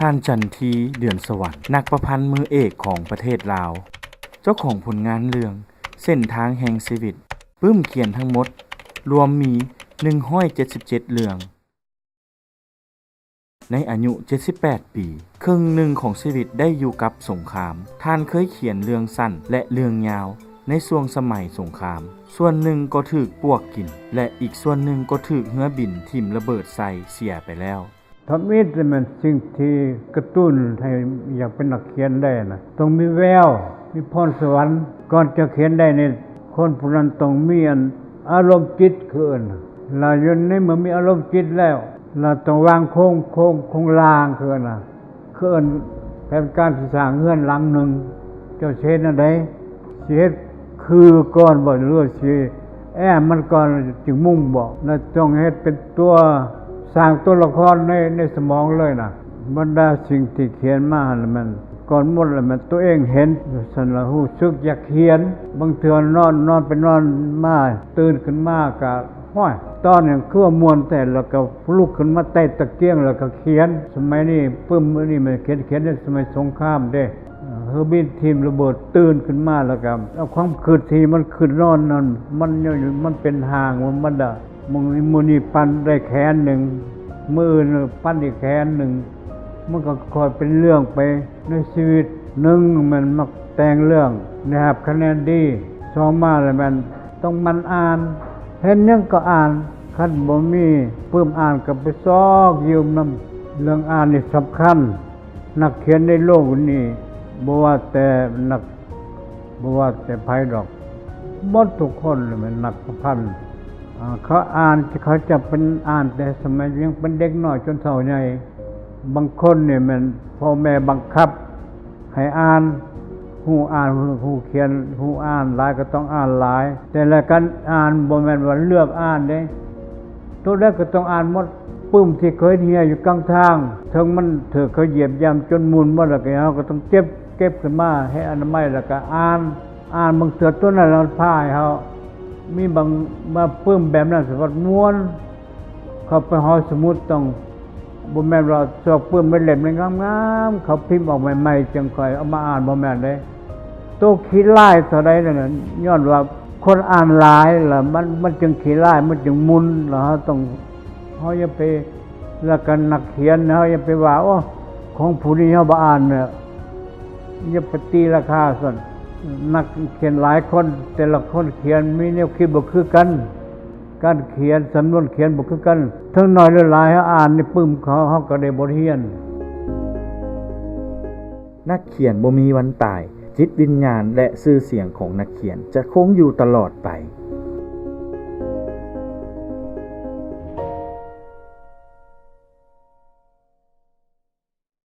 ท่านจันทีเดือนสวรรค์นักประพันธ์มือเอกของประเทศลาวเจ้าของผลงานเรื่องเส้นทางแห่งชีวิตปึ้มเขียนทั้งหมดรวมมี177เรื่องในอายุ78ปีครึ่งหนึ่งของชีวิตได้อยู่กับสงครามท่านเคยเขียนเรื่องสั้นและเรื่องยาวในช่วงสมัยสงครามส่วนหนึ่งก็ถูกปวกกินและอีกส่วนหนึ่งก็ถูกเรือบินทิ่มระเบิดใส่เสียไปแล้วทำอิฐมันสิ่งที่กระตุ้นให้อยากเป็นนักเขียนได้นะต้องมีแววมีพรสวรรค์ก่อนจะเขียนได้ในคนผู้นั้นต้องมีอารมณ์จิตคือเราอยู่ในเมื่อมีอารมณ์จิตแล้วเราต้องวางโครงลางคือคือแผนการสร้างเฮือนหลังหนึ่งเจ้าเช่นอะไรสิเฮ็ดคือก่อนบ่รู้สิมันก่อนจึงมุ่งบ่แล้วต้องเฮ็ดเป็นตัวสร้างตัวละครในสมองเลยนะบรรดาสิ่งที่เขียนมาแล้วมันก่อนหมดแล้วมันตัวเองเห็นสันละหูซึกอยากเขียนบางเทื่อนอนไปนอนมาตื่นขึ้นมาก็ห้อยตอนอย่างคือว่ามวนแต่แล้วก็ลุกขึ้นมาใต้ตะเกียงแล้วก็เขียนสมัยนี้ปึ้มนี่มันเขียนในสมัยสงครามเด้เฮอร์บินทีมระเบิดตื่นขึ้นมาแล้วก็เอาความคืดทีมันขึ้นนอนนั่นมันเป็นห่างมันดะมือนี่ปั้นได้แขนหนึ่งมืออื่นปั้นอีกแขนหนึ่งมันก็คอยเป็นเรื่องไปในชีวิตหนึ่งมันมักแต่งเรื่องนะครับคะแนนดีสองมาแล้วมันต้องมันอ่านเห็นยังก็อ่านคันบ่มีปึ้มอ่านก็ไปซอกยืมน้ำเรื่องอ่านนี่สำคัญนักเขียนในโลกนี้บ่ว่าแต่ไผดอกหมดทุกคนเลยมันนักประพันธ์เขาอ่านเขาจะเป็นอ่านแต่สมัยยังเป็นเด็กน้อยจนเฒ่าใหญ่บางคนเนี่ยมันพ่อแม่บังคับให้อ่านฮู้เขียนฮู้อ่านหลายก็ต้องอ่านหลายแต่ละกันอ่านบ่แม่นว่าเลือกอ่านเด้ตัวแรกก็ต้องอ่านหมดปึ้มที่เคยเหี่ยอยู่กลางทางถึงมันถือเขาเหยียบย่ำจนมุนหมดแล้วก็เฮาก็ต้องเก็บขึ้นมาให้อนามัยแล้วก็อ่านบางเทื่อตัวนั้นเราพาให้เฮามีบางมาปึ้มแบบนั้นสิว่าม้วนเขาไปหอสมุดต้องบ่แม่นว่าสอบปึ้มเป็นเล่มงามๆเขาพิมพ์ออกใหม่ๆจังค่อยเอามาอ่านบ่แม่นเด้โตขี้ลายเท่าใดนั่นน่ะย้อนว่าคนอ่านหลายล่ะมันจึงขี้ลายมันจึงมุนแล้วเฮาต้องเฮาอย่าไปแล้วก็นักเขียนเฮาอย่าไปว่าโอ้ของผู้นี้เฮาบ่อ่านเนี่ยอย่าไปตีราคาซั่นนักเขียนหลายคนแต่ละคนเขียนมีแนวคิดบ่คือกันการเขียนสำนวนเขียนบ่คือกันทั้งน้อยหรือหลายเฮาอ่านนี่ปึ้มเขาก็ได้บทเรียนนักเขียนบ่มีวันตายจิตวิญญาณและชื่อเสียงของนักเขียนจะคงอยู่ตลอดไป